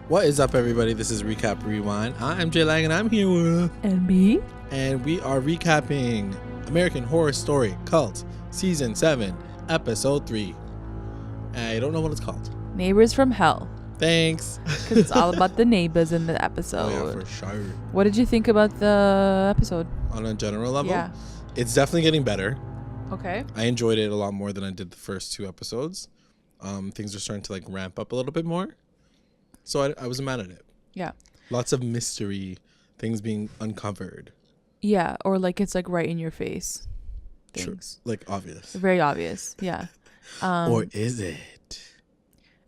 What is up, everybody? This is Recap Rewind. I'm Jay Lang, and I'm here with NB, and we are recapping American Horror Story Cult Season 7, Episode 3. I don't know what it's called. Neighbors from Hell. Thanks. Because it's all about the neighbors in the episode. Oh, yeah, for sure. What did you think about the episode? On a general level, Yeah. It's definitely getting better. Okay. I enjoyed it a lot more than I did the first two episodes. Things are starting to like ramp up a little bit more. So I wasn't mad at it. Yeah. Lots of mystery, things being uncovered. Yeah, or like it's like right in your face. Things. True. Like obvious. Very obvious. Yeah. Or is it?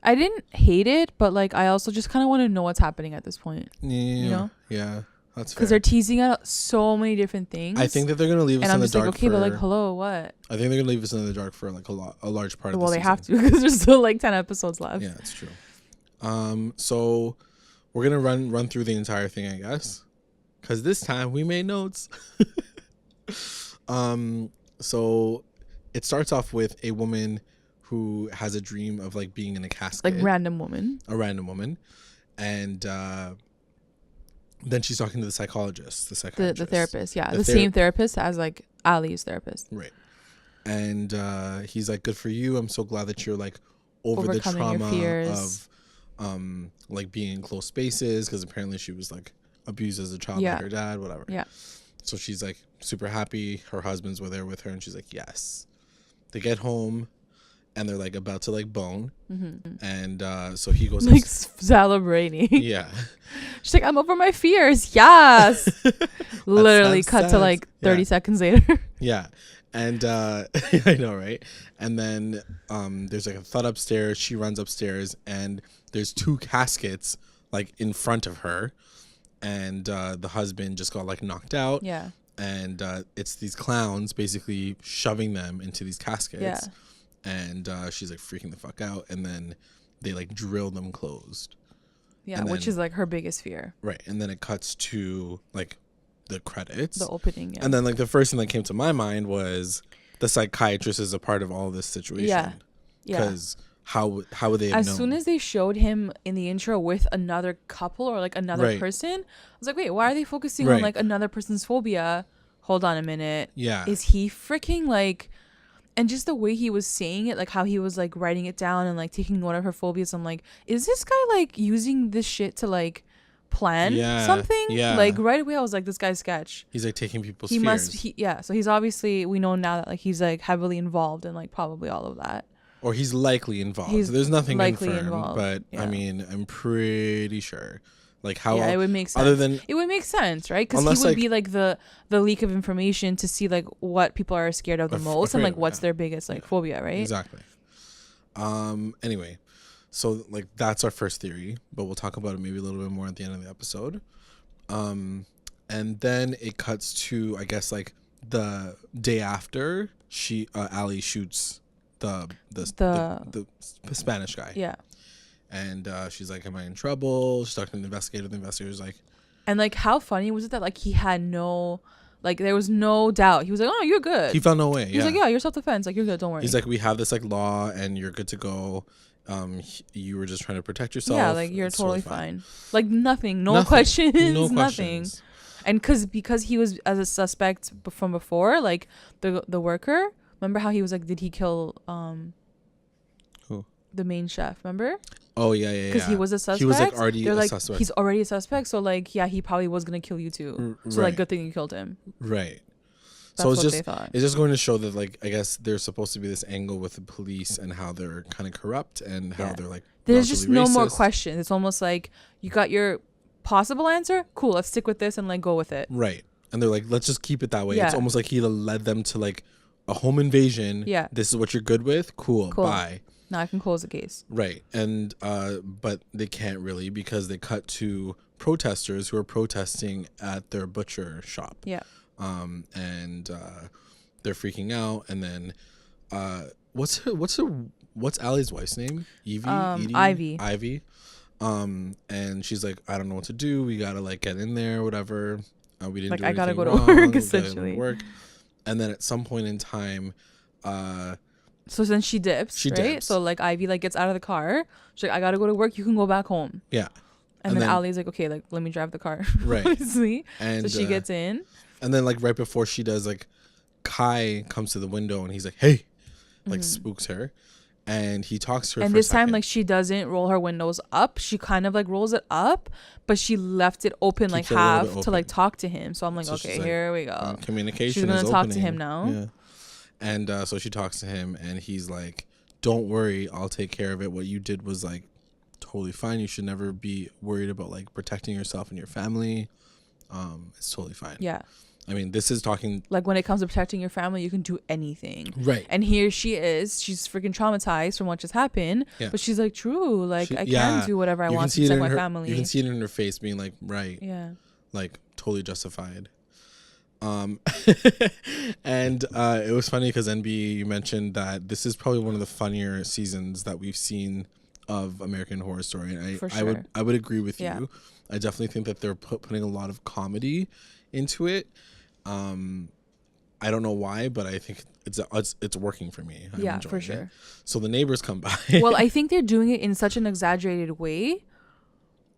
I didn't hate it, but like I also just kind of want to know what's happening at this point. Yeah. You know? Yeah. That's fair. Because they're teasing out so many different things. I think that they're gonna leave us and in I'm the just dark. like, okay, but like, hello, what? I think they're gonna leave us in the dark for like a large part of the Well, they season. have to because there's still like 10 episodes left. Yeah, it's true. So we're gonna run through the entire thing, I guess, because this time we made notes. So it starts off with a woman who has a dream of like being in a casket, Like random woman. a random woman, and then she's talking to the psychologist, The psychiatrist, therapist. Yeah. The The same therapist as like Ali's therapist. right? And he's like, "Good for you. I'm so glad that you're like over the Overcoming your trauma fears. of like being in close spaces, because apparently she was like abused as a child Yeah. by her dad, whatever." Yeah. So she's like super happy. Her husband's there with her, and she's like, "Yes." They get home, and they're like about to like bone, and so he goes Like celebrating. yeah. She's like, I'm over my fears. Yes. Literally cut to sad. like 30 Yeah. seconds later. Yeah. And I know, right? And then there's like a thud upstairs. She runs upstairs, and there's two caskets like in front of her, and the husband just got like knocked out. Yeah. And it's these clowns basically shoving them into these caskets. Yeah. And she's like freaking the fuck out, and then they like drill them closed. Yeah. And Which then- is like her biggest fear. Right. And then it cuts to like the credits. The opening. Yeah. And then like the first thing that came to my mind was the psychiatrist is a part of all this situation. Yeah. Yeah. Because how would they have As known? soon as they showed him in the intro with another couple or like another Right. person, I was like, wait, why are they focusing Right. on like another person's phobia? Hold on a minute. Yeah. Is he freaking like, and just the way he was saying it, like how he was like writing it down and like taking note of her phobias, I'm like, is this guy like using this shit to like plan Yeah, something? yeah. Like right away I was like, this guy's sketch. He's like taking people's He fears. yeah, so he's obviously, we know now that like he's like heavily involved in like probably all of that. Or he's likely involved. He's There's nothing likely confirmed, involved, but yeah. I mean, I'm pretty sure. Like how Yeah, it would make sense. other than It would make sense, right? Because he Unless, would like- be like the leak of information to see like what people are scared of the most and afraid like of, what's yeah. their biggest like phobia, right? exactly. Anyway, so like that's our first theory, but we'll talk about it maybe a little bit more at the end of the episode. And then it cuts to, I guess, like the day after Ali shoots the Spanish guy. Yeah. And she's like, "Am I in trouble?" She's talking to the investigator. The investigator's like, And like how funny was it that like he had no, like there was no doubt. He was like, oh, you're good. he found no way. He was like, yeah, you're self-defense. Like you're good. Don't worry. He's like, "We have this like law, and you're good to go. You were just trying to protect yourself. yeah, like you're It's totally fine. Like nothing. No Nothing. questions. No Nothing. questions. And because he was as a suspect from before, like the worker. Remember how he was like, did he kill Who? the main chef? Remember? Oh yeah. Because he was a suspect. He was like already They're a like, suspect. he's already a suspect, so like yeah, he probably was gonna kill you too. So like right. good thing you killed him. Right. That's So it's what just they thought. it's just going to show that like I guess there's supposed to be this angle with the police and how they're kind of corrupt and how Yeah. they're like There's just relatively no more racist. questions. It's almost like you got your possible answer. Cool, let's stick with this and like go with it. Right. And they're like, let's just keep it that way. It's Yeah. almost like he led them to like a home invasion. Yeah. This is what you're good with. Cool. Bye. Now I can close the case. Right. And but they can't really, because they cut to protesters who are protesting at their butcher shop. Yeah. And they're freaking out, and then what's Allie's wife's name? Evie? Edie? Ivy. And she's like, I don't know what to do. We gotta like get in there, whatever. We didn't Like, do I gotta anything go to wrong. work, We gotta essentially. work. And then at some point in time, So then she dips, She right? dips. So like Ivy like gets out of the car. She's like, I gotta go to work. You can go back home. yeah. And then Ali's like, okay, like let me drive the car. Right. Obviously. And so she gets in. And then like right before she does, like Kai comes to the window and he's like, hey, like spooks her. And he talks to her. And for this a second. time, like she doesn't roll her windows up. She kind of like rolls it up, but she left it open, like Keeps it a little half bit to open. like talk to him. So I'm like, So she's okay, like, here we go. Communication. She's gonna is talk to opening. him now. Yeah. And so she talks to him, and he's like, "Don't worry, I'll take care of it. What you did was like totally fine. You should never be worried about like protecting yourself and your family. It's totally fine." Yeah. I mean, this is talking Like when it comes to protecting your family, you can do anything. right. And here she is. She's freaking traumatized from what just happened. Yeah. But she's like, true. Like I yeah. can do whatever I You want can to see it protect in my her, family. You can see it in her face, being like, right, Yeah. like totally justified. And it was funny because NB, you mentioned that this is probably one of the funnier seasons that we've seen of American Horror Story, and For sure. I would agree with Yeah. you. I definitely think that they're putting a lot of comedy into it. I don't know why, but I think it's working for me. I'm Yeah, enjoying for it. sure. So the neighbors come by. Well, I think they're doing it in such an exaggerated way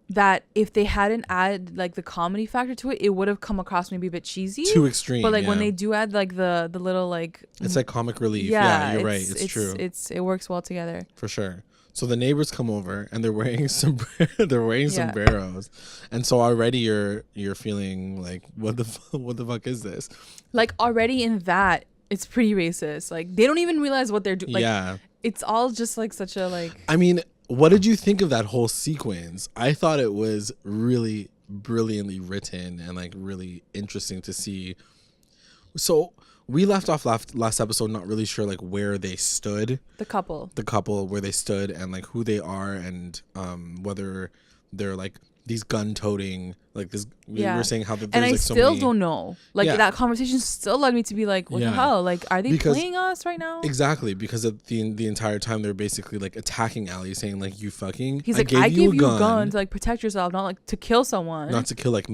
that if they hadn't added like the comedy factor to it, it would have come across maybe a bit cheesy. Too extreme. But like when yeah. they do add like the little like it's like comic relief. Yeah, you're right. It's true. It works well together. For sure. So the neighbors come over and they're wearing Yeah. sombreros, and so already you're feeling like what the fuck is this? Like already in that, it's pretty racist. Like they don't even realize what they're doing. Like, yeah. it's all just like such a like. I mean, what did you think of that whole sequence? I thought it was really brilliantly written and like really interesting to see. So we left off last episode not really sure like where they stood. The couple Where they stood and like who they are and whether they're like these gun-toting like this. We were saying how that there's and I like so still many, don't know. Like Yeah. that conversation still led me to be like, what Yeah. the hell? Like, are they Because- playing us right now? Exactly, because of the entire time they're basically like attacking Ali, saying like you fucking. He's like, I gave you a gun to like protect yourself, not like to kill someone. not to kill like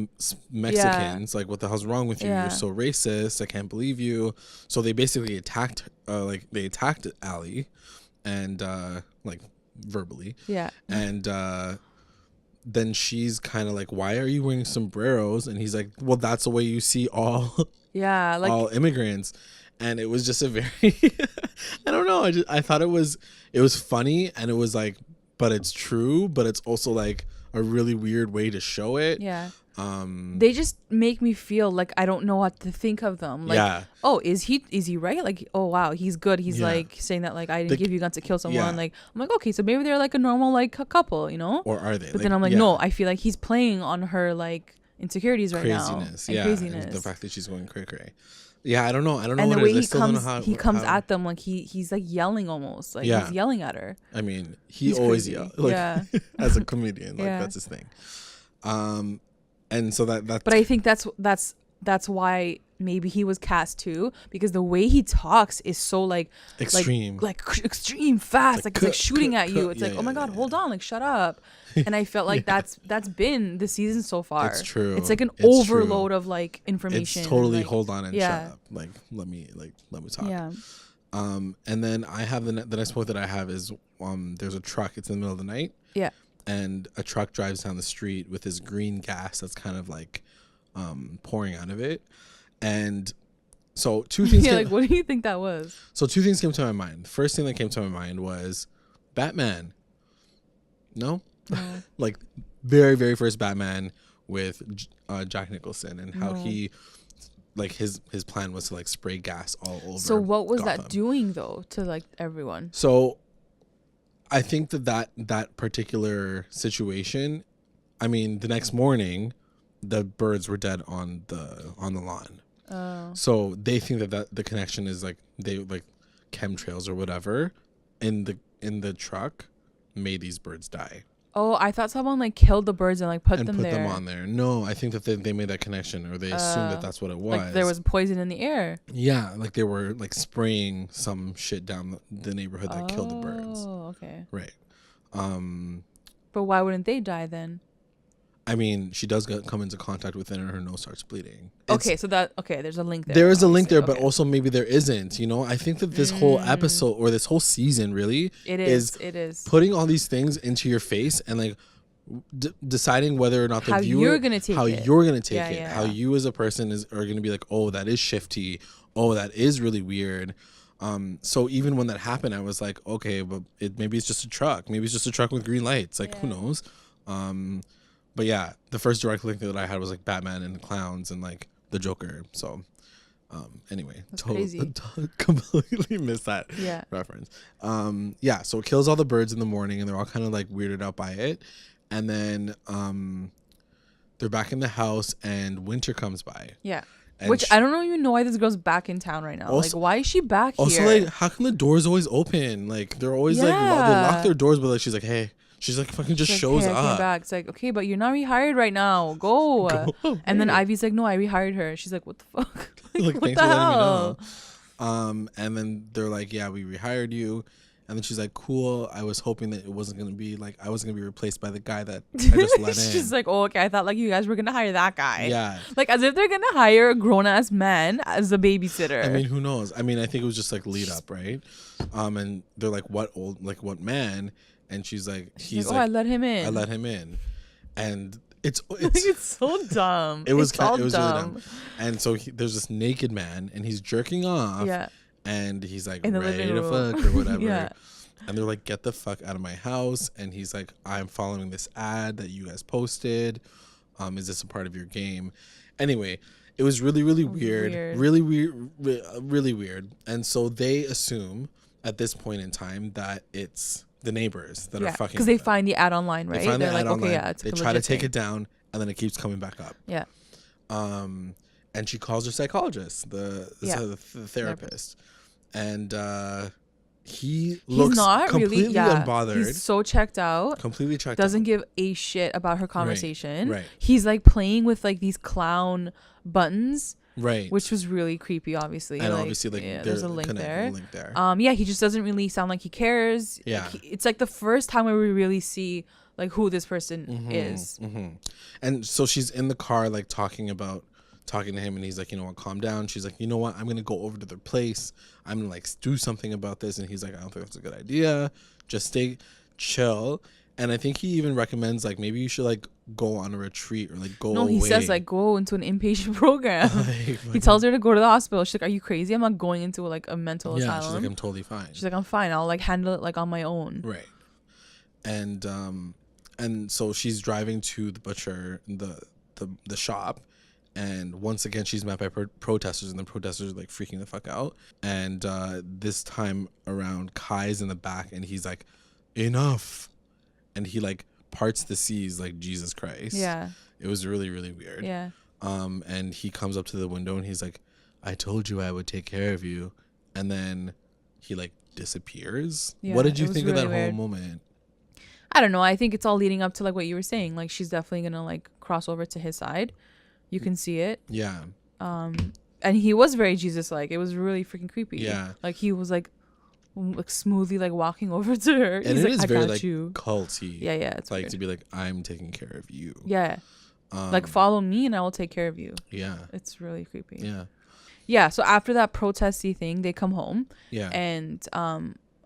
Mexicans. Like, what the hell's wrong with you? Yeah. You're so racist. I can't believe you. So they basically attacked Ali, and like verbally, Yeah. and then she's kind of like, why are you wearing sombreros? And he's like, well, that's the way you see all Yeah. Like all immigrants. And it was just a very I don't know, I thought it was funny, and it was like, but it's true, but it's also like a really weird way to show it. yeah. They just make me feel like I don't know what to think of them. Like, Yeah. oh, is he right? Like, oh wow, he's good. He's Yeah. like saying that like I didn't The- give you guns to kill someone. yeah. Like I'm like, okay, so maybe they're like a normal like a couple, you know? Or are they? But then I'm like, yeah. no, I feel like he's playing on her like insecurities right Craziness. now. And Yeah. craziness. And the fact that she's going cray. Yeah, I don't know. And what the it way is. I he still don't know comes, how, he comes how- at them like he's like yelling almost, like Yeah. he's yelling at her. I mean, he He's always crazy. yells like Yeah. as a comedian. Like Yeah. that's his thing. And so that's But I think that's why maybe he was cast too, because the way he talks is so like extreme. like extreme fast, like, Like, it's like cut, shooting cut, at you. cut. It's Yeah, like, oh my yeah, god, yeah, hold on, like shut up. And I felt like that's been the season so far. It's true. It's like an It's true. overload of like information. It's totally and, like, hold on and yeah. shut up. Like let me talk. Yeah. And then I have the next point that I have is there's a truck. It's in the middle of the night. Yeah. And a truck drives down the street with this green gas that's kind of like pouring out of it. And so two things. Yeah, like what do you think that was? So two things came to my mind. The first thing that came to my mind was Batman. No? No. Like very, very first Batman with Jack Nicholson, and how No. he like his plan was to like spray gas all over. So what was that Gotham. doing though to like everyone? So I think that particular situation, I mean, the next morning the birds were dead on the lawn. Oh. So they think that the connection is like they like chemtrails or whatever in the truck made these birds die Oh, I thought someone like killed the birds and like put and them put there. them on there. No, I think that they made that connection, or they assumed that that's what it was. Like there was poison in the air. Yeah, like they were like spraying some shit down the neighborhood that killed the birds. Oh, okay. Right. But why wouldn't they die then? I mean, she does come into contact with it and her nose starts bleeding. It's- Okay, so there's a link there. There is a link there, obviously. but Okay. also maybe there isn't. You know, I think that this whole episode or this whole season really It is. It is. putting all these things into your face and like deciding whether or not the How viewer you're gonna take how it. you're gonna take Yeah, it, yeah, how yeah. you as a person are gonna be like, oh, that is shifty, oh, that is really weird. So even when that happened, I was like, okay, but maybe it's just a truck, maybe it's just a truck with green lights, like who knows. But yeah, the first direct link that I had was like Batman and the clowns and like the Joker. So anyway, That's crazy. completely missed that Yeah. reference. Yeah, so it kills all the birds in the morning and they're all kind of like weirded out by it. And then they're back in the house and Winter comes by. Yeah. And Which I don't even know why this girl's back in town right now. Also- like, why is she back also here? like, how come the doors always open? Like they're always like they Yeah. lock their doors, but like she's like, hey, she's like fucking just She's like, shows hey, I came up. back. It's like, okay, but you're not rehired right now. Go. Go And then away. Ivy's like, no, I rehired her. She's like, what the fuck? Like what thanks the for letting me hell? know. And then they're like, yeah, we rehired you. And then she's like, cool. I was hoping that it wasn't gonna be like I was gonna be replaced by the guy that I just let in. She's like, oh, okay. I thought like you guys were gonna hire that guy. Yeah. Like as if they're gonna hire a grown ass man as a babysitter. I mean, who knows? I mean, I think it was just like lead up, right? And they're like, what man? And she's like, She's like, oh, I let him in. I let him in, and it's It's so dumb. it was It's all it was really dumb. dumb. And so there's this naked man, and he's jerking off, Yeah. and he's like In the ready living to room. fuck or whatever. Yeah. And they're like, get the fuck out of my house. And he's like, I'm following this ad that you guys posted. Is this a part of your game? Anyway, it was really, really weird. Weird. Really weird. Really weird. And so they assume at this point in time that it's the neighbors that are fucking. Because they find the ad online, right? They find They're the like, ad okay, online. yeah, it's They a try to legit take thing. it down, and then it keeps coming back up. Yeah. And she calls her psychologist, the therapist, and he looks He's not completely really, yeah. unbothered, He's so checked out. completely checked Doesn't out. give a shit about her conversation. right. He's like playing with like these clown buttons, Right. which was really creepy. Obviously, and like, obviously, like, yeah, there's a link there. Link there. Yeah, he just doesn't really sound like he cares. Yeah. Like, it's like the first time where we really see like who this person is. And so she's in the car, like talking to him, and he's like, you know what, calm down. She's like, you know what, I'm gonna go over to their place. I'm gonna like do something about this. And he's like, I don't think that's a good idea. Just stay chill. And I think he even recommends like maybe you should like go on a retreat or like go No, away. he says like go into an inpatient program. Like, He tells her to go to the hospital. She's like, "Are you crazy? I'm not going into like a mental yeah, asylum." she's like, I'm totally fine. She's like, "I'm fine. I'll like handle it like on my own." Right. And so she's driving to the butcher, the shop, and once again she's met by protesters, and the protesters are like freaking the fuck out. And this time around, Kai's in the back, and he's like, enough, and he like parts the seas like Jesus Christ. Yeah. It was really, really weird. Yeah. And he comes up to the window and he's like, I told you I would take care of you. And then he like disappears. Yeah, What did you it was think of that really weird. whole moment? I don't know. I think it's all leading up to like what you were saying. Like she's definitely gonna like cross over to his side. You can see it. Yeah. And he was very Jesus like. It was really freaking creepy. Yeah. Like he was like smoothly like walking over to her. And He's it like, is I very got like you. culty. Yeah, yeah. It's like weird. to be like, I'm taking care of you. Yeah. Like follow me and I will take care of you. Yeah. It's really creepy. Yeah. Yeah. So after that protesty thing, they come home. Yeah. And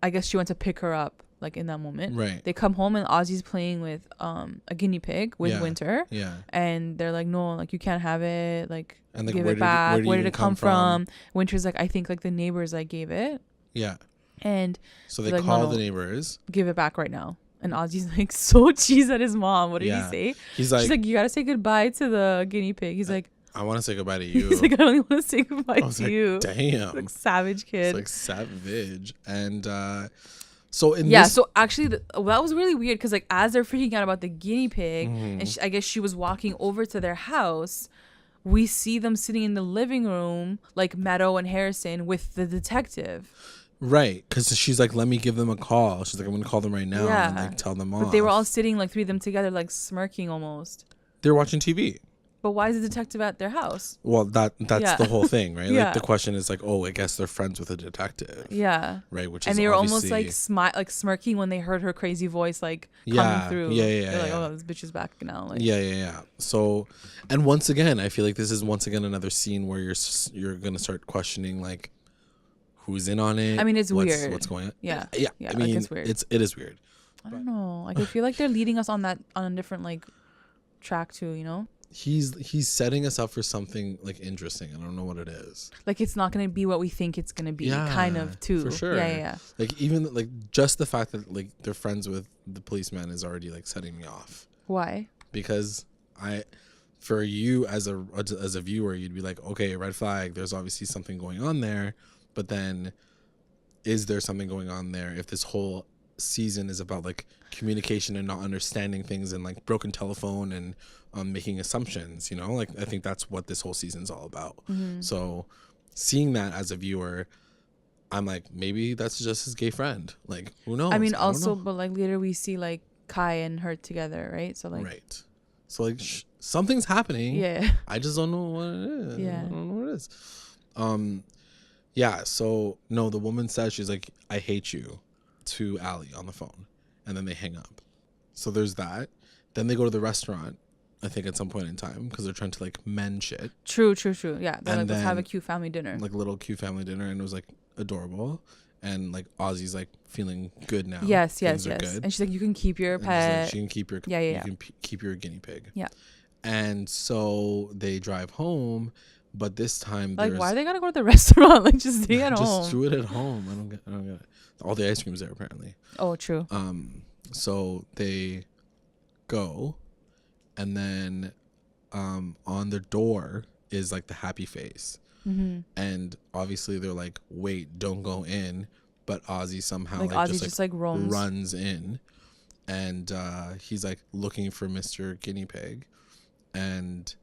I guess she went to pick her up like in that moment. Right. They come home and Ozzy's playing with a guinea pig with Yeah. Winter. Yeah. And they're like, no, like you can't have it. Like, And like, give where it back. did Where did even it come from? Winter's like, I think like the neighbors like gave it. Yeah. And So they like, call no, the neighbors. give it back right now. And Ozzy's like so cheese at his mom. What did Yeah. he say? He's like, She's like, you gotta say goodbye to the guinea pig. He's like, I want to say goodbye to you. he's like, I only want to say goodbye I was to like, you. damn. Like savage kid. It's like savage. And so in Yeah, this, so actually that was really weird because like as they're freaking out about the guinea pig Mm-hmm. and I guess she was walking over to their house, we see them sitting in the living room like Meadow and Harrison with the detective. right, because she's like, let me give them a call. She's like, I'm gonna call them right now and Yeah. like tell them off. But they were all sitting like three of them together like smirking almost. They're watching TV. But why is the detective at their house? Well, that's Yeah. the whole thing, right? Yeah. Like the question is like, oh, I guess they're friends with a detective, Yeah. right? Which And is they were almost obviously- like smirking when they heard her crazy voice like Yeah, coming through. yeah, They're like, yeah. oh, this bitch is back now. Like, yeah. So, and once again, I feel like this is once again another scene where you're gonna start questioning like who's in on it. I mean, it's weird. What's going on? Yeah. yeah. Yeah, I like, mean, it's weird. it is weird. I don't know. Like I feel like they're leading us on a different like track too, you know? He's setting us up for something like interesting. I don't know what it is. Like it's not gonna be what we think it's gonna be, kind of too. For sure. Yeah. Like even like just the fact that like they're friends with the policeman is already like setting me off. Why? Because for you as a viewer, you'd be like, okay, red flag. There's obviously something going on there, but then is there something going on there if this whole season is about like communication and not understanding things and like broken telephone and making assumptions, you know? Like I think that's what this whole season's all about. So seeing that as a viewer, I'm like, maybe that's just his gay friend. Like, who knows? I mean, I don't also, know. but like later we see like Kai and her together, right? So like, Right. So like something's happening. yeah, I just don't know what it is. Yeah. I don't know what it is. Yeah. So no, the woman says, she's like, I hate you, to Allie on the phone, and then they hang up. So there's that. Then they go to the restaurant, I think at some point in time, because they're trying to like mend shit, true. Yeah, they're And like, let's have a then, cute family dinner. like a little cute family dinner, and it was like adorable. And like Ozzy's like feeling good now. Yes. Things are good. And she's like, you can keep your And she's like, pet. she can keep your Yeah. you can keep your guinea pig. Yeah. And so they drive home, but this time Like, there's why they gotta go to the restaurant? Like, just stay at just home. do it at home. I don't get it. All the ice cream's there apparently. Oh, true. So they go, and then on the door is like the happy face. And obviously they're like, wait, don't go in. But Ozzy somehow Like, Ozzy just like roams. runs in, and he's like looking for Mr. Guinea Pig, and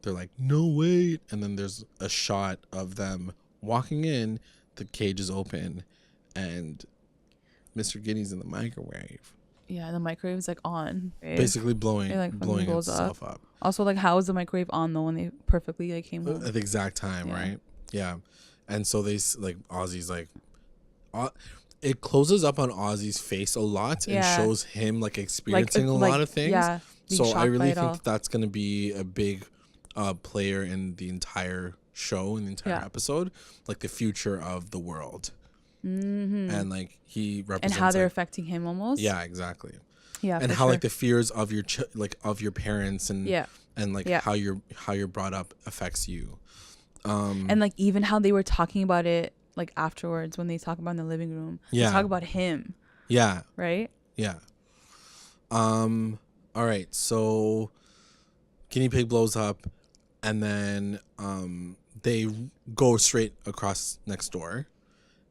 they're like, no, wait. And then there's a shot of them walking in, the cage is open, and Mr. Guinea's in the microwave, Yeah, and the microwave is like on. Right? basically blowing It, like, fucking blows itself up Also, like, how is the microwave on though when they perfectly like came home? at the exact time. Yeah. Right? Yeah. And so like Ozzy's like, it closes up on Ozzy's face a lot and Yeah. shows him like experiencing a lot of things. Yeah. being So I shocked by really it all. think that's going to be a big player in the entire show, in the entire Yeah. episode, like the future of the world. And like he and represents how they're like, affecting him almost. yeah, exactly. Yeah. And for how sure. like the fears of your of your parents and Yeah. and like Yeah. how you're brought up affects you. And like even how they were talking about it like afterwards when they talk about it in the living room. Yeah. They talk about him, Yeah. right? Yeah. All right. So guinea pig blows up, and then they go straight across next door.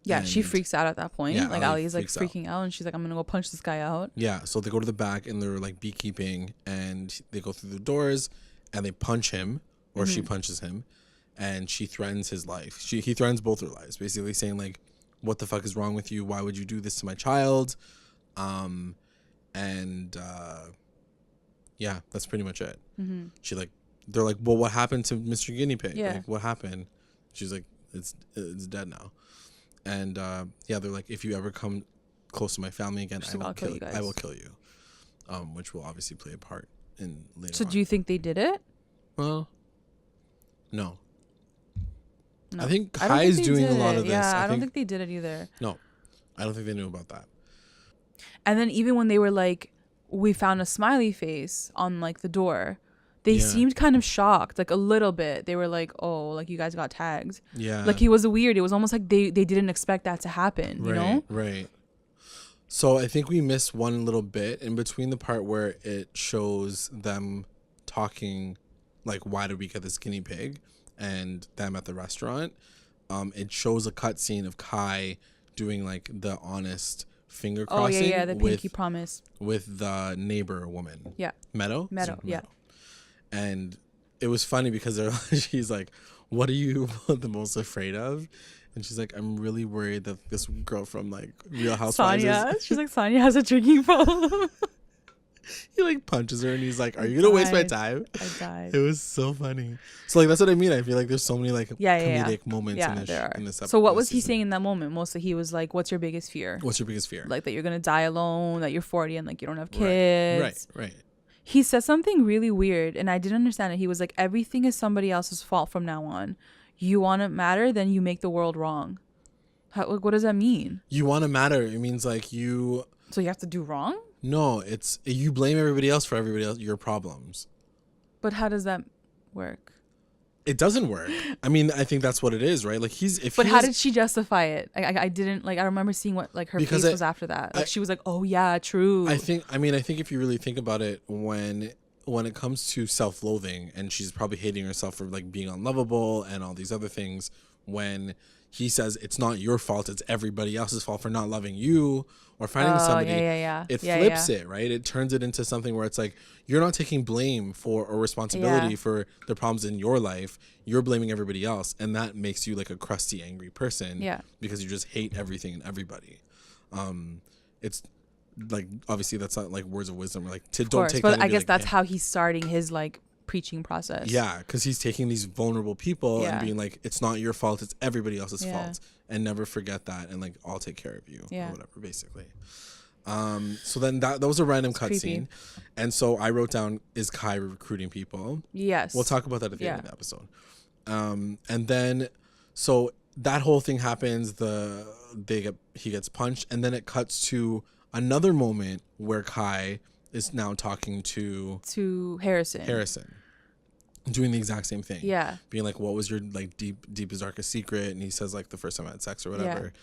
Yeah, she And- freaks out at that point. Yeah, like Allie Ali's like freaks out. freaking out and she's like, I'm gonna go punch this guy out. Yeah. So they go to the back and they're like beekeeping, and they go through the doors and they punch him, or she punches him, and she threatens his life. He threatens both their lives, basically saying like, what the fuck is wrong with you? Why would you do this to my child? Yeah, that's pretty much it. She like, they're like, well, what happened to Mr. Guinea Pig? Yeah. Like, what happened? She's like, it's dead now. And yeah, they're like, if you ever come close to my family again, She's like, "I'll kill you guys." I will kill you. Which will obviously play a part in later So on. do you think they did it? Well, no. No. I think I don't Kai's think they doing a did lot it. of this. Yeah, I don't think they did it either. No, I don't think they knew about that. And then even when they were like, we found a smiley face on like the door, they Yeah. seemed kind of shocked, like a little bit. They were like, oh, like you guys got tagged. Yeah. Like it was weird. It was almost like they didn't expect that to happen, you know? Right. So I think we missed one little bit in between the part where it shows them talking, like, why did we get this guinea pig, and them at the restaurant. It shows a cutscene of Kai doing like the honest finger Oh, crossing yeah, the with pinky promise. with the neighbor woman. Yeah. Meadow? Meadow, yeah. And it was funny because she's like, what are you the most afraid of? And she's like, I'm really worried that this girl from like Real Housewives Sonia. She's like, Sonia has a drinking problem. he like punches her and he's like, are you gonna waste my died. time? I died. It was so funny. So like that's what I mean. I feel like there's so many like Yeah. comedic moments Yeah, in this there are. in this episode. So what was he saying in that moment? Mostly he was like, what's your biggest fear? What's your biggest fear? Like that you're going to die alone, that you're 40 and like you don't have kids. Right. He said something really weird and I didn't understand it. He was like, everything is somebody else's fault from now on. You want to matter, then you make the world wrong. What does that mean? You want to matter. It means like you So you have to do wrong? No, it's you blame everybody else for everybody else your problems. But how does that work? It doesn't work. I mean, I think that's what it is, right? Like But how did she justify it? I didn't like. I remember seeing what like her face was after that. Like she was like, "Oh yeah, true." I think if you really think about it, when it comes to self-loathing, and she's probably hating herself for like being unlovable and all these other things, when he says it's not your fault, it's everybody else's fault for not loving you or finding somebody, it flips it, right? It turns it into something where it's like you're not taking blame for or responsibility for the problems in your life. You're blaming everybody else, and that makes you like a crusty, angry person. Yeah, because you just hate everything and everybody. It's like obviously that's not like words of wisdom, or like don't take. But I guess that's how he's starting his like preaching process. Yeah, because he's taking these vulnerable people and being like, it's not your fault, it's everybody else's fault, and never forget that, and like I'll take care of you or whatever, basically. So then that was a random cutscene, and so I wrote down, is Kai recruiting people? Yes, we'll talk about that at the end of the episode. And then so that whole thing happens. He gets punched, and then it cuts to another moment where Kai is now talking to Harrison, doing the exact same thing. Yeah, being like, "What was your like deepest darkest secret?" And he says like, "The first time I had sex or whatever."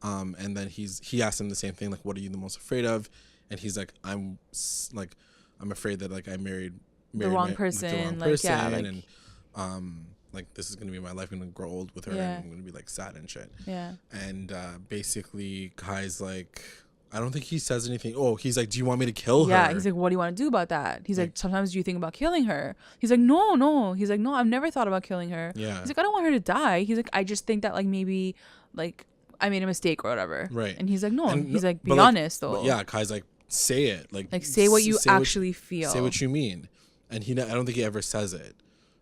Yeah. And then he asked him the same thing, like, "What are you the most afraid of?" And he's like, I'm afraid that like I married the wrong person, and like this is gonna be my life. I'm gonna grow old with her, and I'm gonna be like sad and shit. Yeah. And basically, Kai's like, I don't think he says anything. Oh, he's like, do you want me to kill her? Yeah, he's like, what do you want to do about that? He's like, sometimes do you think about killing her? He's like, no. He's like, no, I've never thought about killing her. Yeah. He's like, I don't want her to die. He's like, I just think that like maybe like I made a mistake or whatever. Right. And he's like, no. And he's like, be honest though. Yeah, Kai's like, say it. Like say what you actually feel. Say what you mean. And I don't think he ever says it.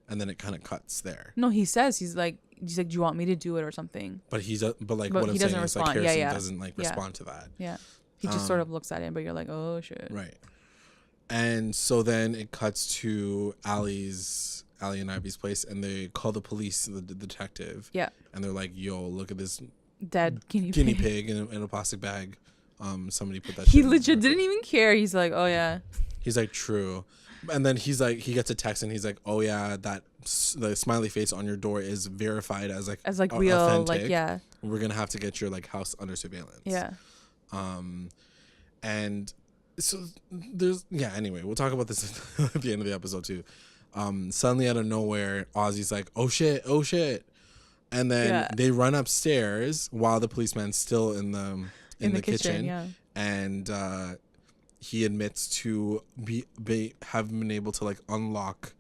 And then it kind of cuts there. No, he says, he's like, do you want me to do it or something? But what I'm saying is like Harrison doesn't like respond to that. Yeah. He just sort of looks at him, but you're like, oh shit. Right. And so then it cuts to Allie and Ivy's place, and they call the police, the detective. Yeah. And they're like, yo, look at this dead guinea pig in a plastic bag. Somebody put that shit. He legit didn't even care. He's like, oh yeah. He's like, true. And then he's like, he gets a text and he's like, oh yeah, the smiley face on your door is verified as real, authentic. Like, yeah. We're gonna have to get your like house under surveillance. Yeah. And so anyway, we'll talk about this at the end of the episode too. Suddenly out of nowhere, Ozzy's like, oh shit. And then they run upstairs while the policeman's still in the kitchen. Yeah. And he admits to have been able to like unlock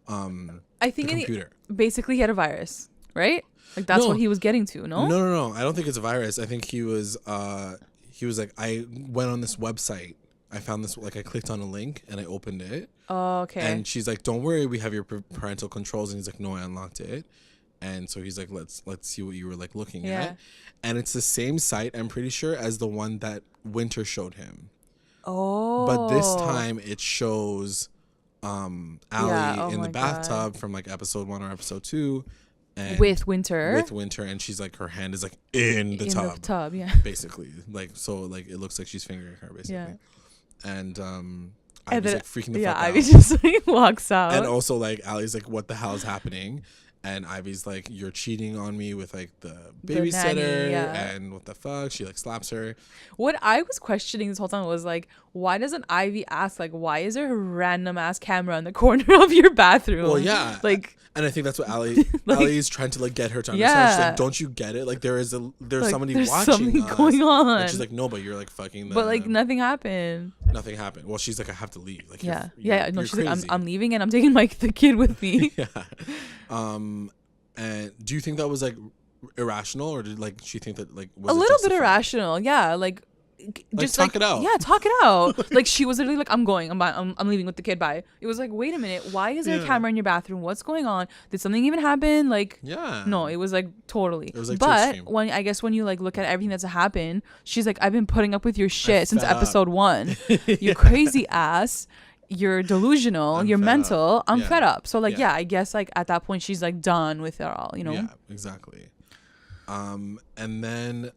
I think the computer. Basically he had a virus, right? Like that's what he was getting to, no? No. I don't think it's a virus. I think he was like, I went on this website. I found this, like I clicked on a link and I opened it. Oh, okay. And she's like, don't worry, we have your parental controls. And he's like, no, I unlocked it. And so he's like, let's see what you were like looking at. And it's the same site, I'm pretty sure, as the one that Winter showed him. Oh. But this time it shows Allie in the bathtub from like episode 1 or episode 2. And with Winter, and she's like, her hand is like in the tub, yeah, basically, like, so like it looks like she's fingering her, basically, and Ivy's like freaking the fuck out. Ivy just like walks out, and also like Allie's like, what the hell is happening? And Ivy's like, you're cheating on me with like the babysitter, and what the fuck? She like slaps her. What I was questioning this whole time was like, why doesn't Ivy ask like, why is there a random ass camera in the corner of your bathroom? Well, yeah, like. And I think that's what Allie's trying to like get her to understand. She's like, don't you get it? Like there's like, somebody watching something us. Going on. And she's like, no, but you're like fucking. But like nothing happened. Nothing happened. Well, she's like, I have to leave. Like no, she's crazy. Like, I'm leaving and I'm taking the kid with me. Yeah. And do you think that was like irrational, or did like she think that like was a little bit irrational? Yeah, like. Just talk it out. Yeah, talk it out. Like she was literally like, I'm going. I'm leaving with the kid. Bye. It was like, wait a minute. Why is there a camera in your bathroom? What's going on? Did something even happen? Like, yeah. No, it was like totally. It was like, but when you like look at everything that's happened, she's like, I've been putting up with your shit since episode 1. You crazy ass. You're delusional. You're mental. I'm fed up. So like, I guess like at that point she's like done with it all. You know? Yeah, exactly. And then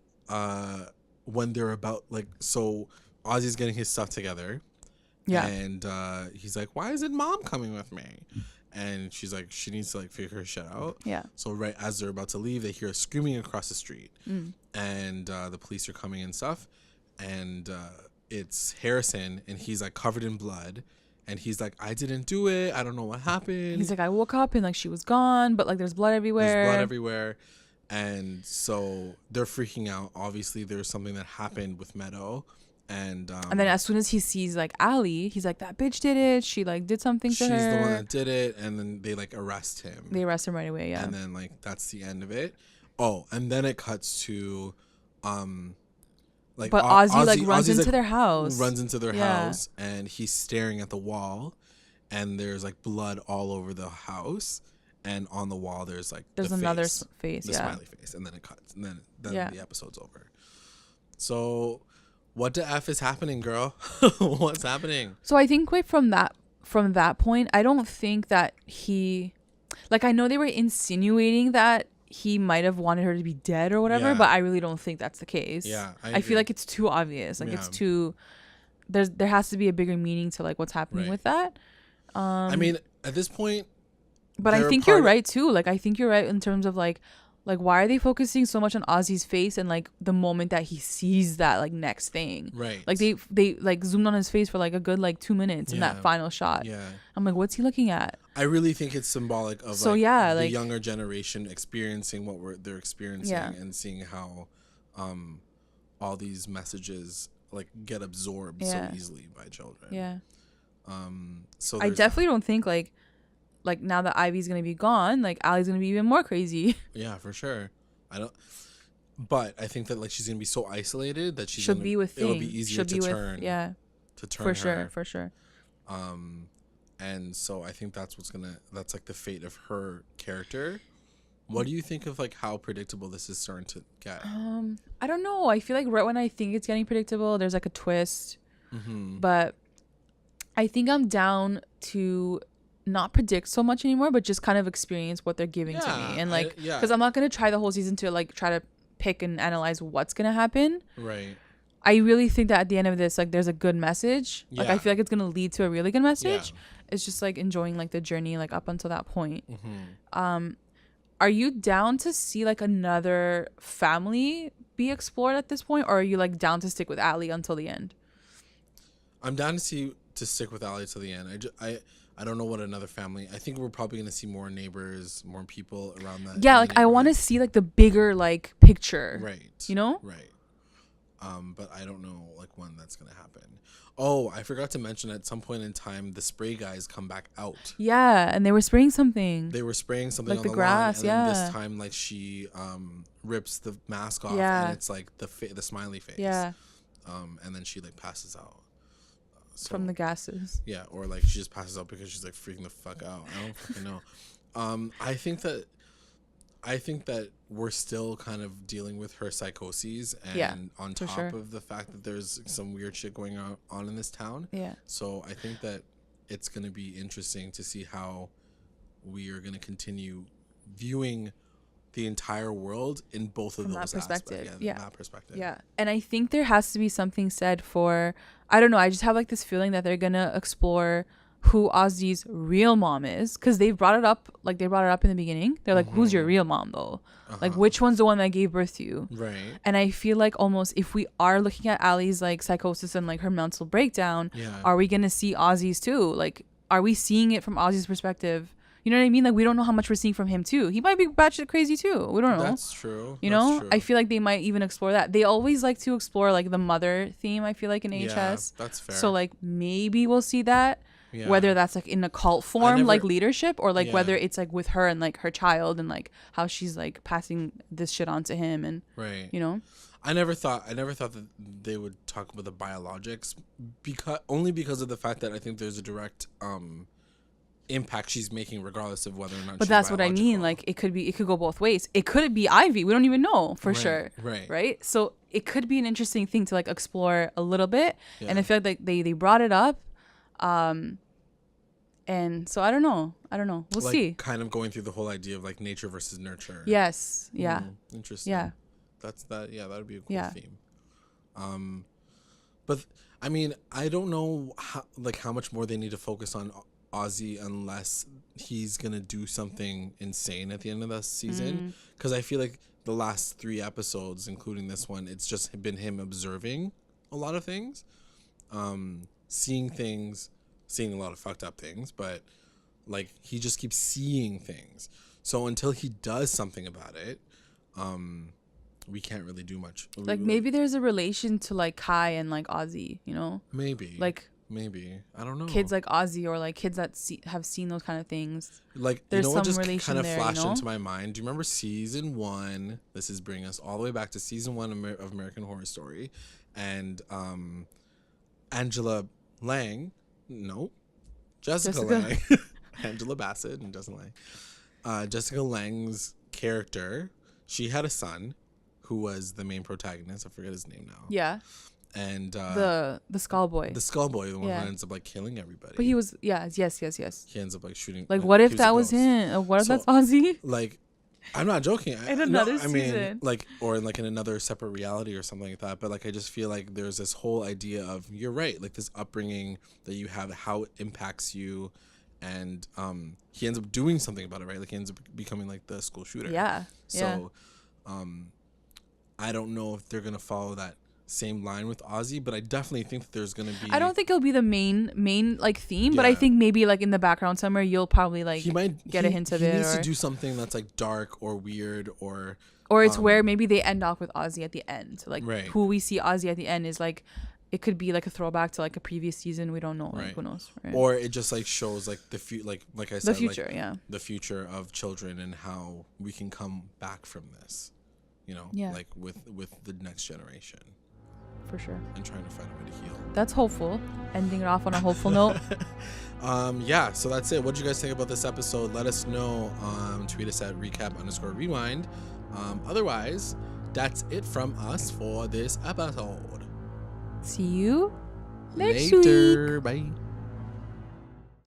when they're about like, so Ozzy's getting his stuff together. Yeah. And he's like, why isn't mom coming with me? And she's like, she needs to like figure her shit out. Yeah. So right as they're about to leave, they hear her screaming across the street. And the police are coming and stuff. And it's Harrison, and he's like covered in blood. And he's like, I didn't do it. I don't know what happened. He's like, I woke up and like she was gone, but like there's blood everywhere. And so they're freaking out. Obviously, there's something that happened with Meadow. And then as soon as he sees like Allie, he's like, that bitch did it. She like did something to her. She's the one that did it. And then they like arrest him. They arrest him right away, yeah. And then like that's the end of it. Oh, and then it cuts to like but Ozzy like runs into their house. Runs into their house, and he's staring at the wall, and there's like blood all over the house, and on the wall there's like another face, the smiley face, and then it cuts, and then the episode's over. So what the F is happening, girl? What's happening? So I think from that point, I don't think that he, like, I know they were insinuating that he might have wanted her to be dead or whatever, but I really don't think that's the case. Yeah, I feel like it's too obvious. Like it's too, there has to be a bigger meaning to like what's happening with that. I mean, at this point, but I think you're right too. Like I think you're right in terms of like why are they focusing so much on Ozzy's face and like the moment that he sees that like next thing, right? Like they like zoomed on his face for like a good like 2 minutes in that final shot. Yeah, I'm like, what's he looking at? I really think it's symbolic of the younger generation experiencing what they're experiencing and seeing how all these messages like get absorbed so easily by children. Yeah. So I definitely don't think like now that Ivy's gonna be gone, like Allie's gonna be even more crazy. Yeah, for sure. But I think that like she's gonna be so isolated that she'll be with things. It'll be easier to turn. To turn for sure. And so I think that's like the fate of her character. What do you think of like how predictable this is starting to get? I don't know. I feel like right when I think it's getting predictable, there's like a twist. But I think I'm down to not predict so much anymore, but just kind of experience what they're giving to me, and like because I'm not gonna try the whole season to like try to pick and analyze what's gonna happen. Right. I really think that at the end of this, like there's a good message. Like I feel like it's gonna lead to a really good message. It's just like enjoying like the journey like up until that point. Are you down to see like another family be explored at this point, or are you like down to stick with Allie until the end? I'm down to stick with Allie till the end. I don't know what another family. I think we're probably going to see more neighbors, more people around that. Yeah, like I want to see like the bigger like picture. Right. You know? Right. But I don't know like when that's going to happen. Oh, I forgot to mention at some point in time the spray guys come back out. Yeah, and they were spraying something. Like on the grass, lawn, and then this time like she rips the mask off and it's like the smiley face. Yeah. And then she like passes out. From the gases. Yeah, or like she just passes out because she's like freaking the fuck out. I don't fucking know. I think that we're still kind of dealing with her psychoses, and on top of the fact that there's some weird shit going on in this town. Yeah. So I think that it's going to be interesting to see how we are going to continue viewing the entire world in both of those perspectives. That perspective. Yeah. And I think there has to be something said for, I don't know, I just have like this feeling that they're going to explore who Ozzy's real mom is, because they brought it up in the beginning. They're like, who's your real mom though? Like which one's the one that gave birth to you? Right. And I feel like almost if we are looking at Allie's like psychosis and like her mental breakdown, are we going to see Ozzy's too? Like, are we seeing it from Ozzy's perspective? You know what I mean? Like, we don't know how much we're seeing from him, too. He might be batshit crazy, too. We don't know. That's true. You know? True. I feel like they might even explore that. They always like to explore, like, the mother theme, I feel like, in HS. Yeah, that's fair. So, like, maybe we'll see that. Yeah. Whether that's, like, in a cult form, like, leadership, or, like, whether it's, like, with her and, like, her child and, like, how she's, like, passing this shit on to him and, you know? I never thought that they would talk about the biologics because of the fact that I think there's a direct, impact she's making regardless of whether or not but that's biological. What I mean, like it could go both ways. It could be Ivy, we don't even know for sure, right? So it could be an interesting thing to like explore a little bit. And I feel like they brought it up, and so I don't know, we'll like, see. Kind of going through the whole idea of like nature versus nurture. Yes. Interesting. That would be a cool theme. But I mean, I don't know how much more they need to focus on Ozzy unless he's gonna do something insane at the end of the season. Because I feel like the last 3 episodes, including this one, it's just been him observing a lot of things, seeing a lot of fucked up things, but like he just keeps seeing things. So until he does something about it, we can't really do much. Like maybe there's a relation to like Kai and like Ozzy, you know? Maybe. Like maybe. I don't know. Kids like Ozzy or like kids that have seen those kind of things. Like, there's what just kind of flashed into my mind? Do you remember season 1? This is bringing us all the way back to season 1 of American Horror Story. And Angela Lang. No. Jessica Lang. Angela Bassett and Jessica Lang. Jessica Lang's character, she had a son who was the main protagonist. I forget his name now. Yeah. And the Skull Boy. The Skull Boy, the one who ends up like killing everybody. But he was yes. He ends up like shooting. Like what if that was him? What if that's Ozzy? Like, I'm not joking. In another season. mean, like, or like in another separate reality or something like that. But like, I just feel like there's this whole idea of, you're right, like this upbringing that you have, how it impacts you. And he ends up doing something about it, right? Like he ends up becoming like the school shooter. Yeah. So, I don't know if they're gonna follow that same line with Ozzy, but I definitely think that there's gonna be. I don't think it'll be the main like theme, but I think maybe like in the background somewhere you'll probably like get a hint of it. He needs to do something that's like dark or weird or it's where maybe they end off with Ozzy at the end. Like who we see Ozzy at the end is like. It could be like a throwback to like a previous season. We don't know. Like, who knows? Right? Or it just like shows like like I said, the future, like, the future of children and how we can come back from this. You know, like with the next generation. For sure. And trying to find a way to heal. That's hopeful. Ending it off on a hopeful note. Yeah. So that's it. What did you guys think about this episode? Let us know. Tweet us at recap_rewind. Otherwise, that's it from us for this episode. See you next week. Bye.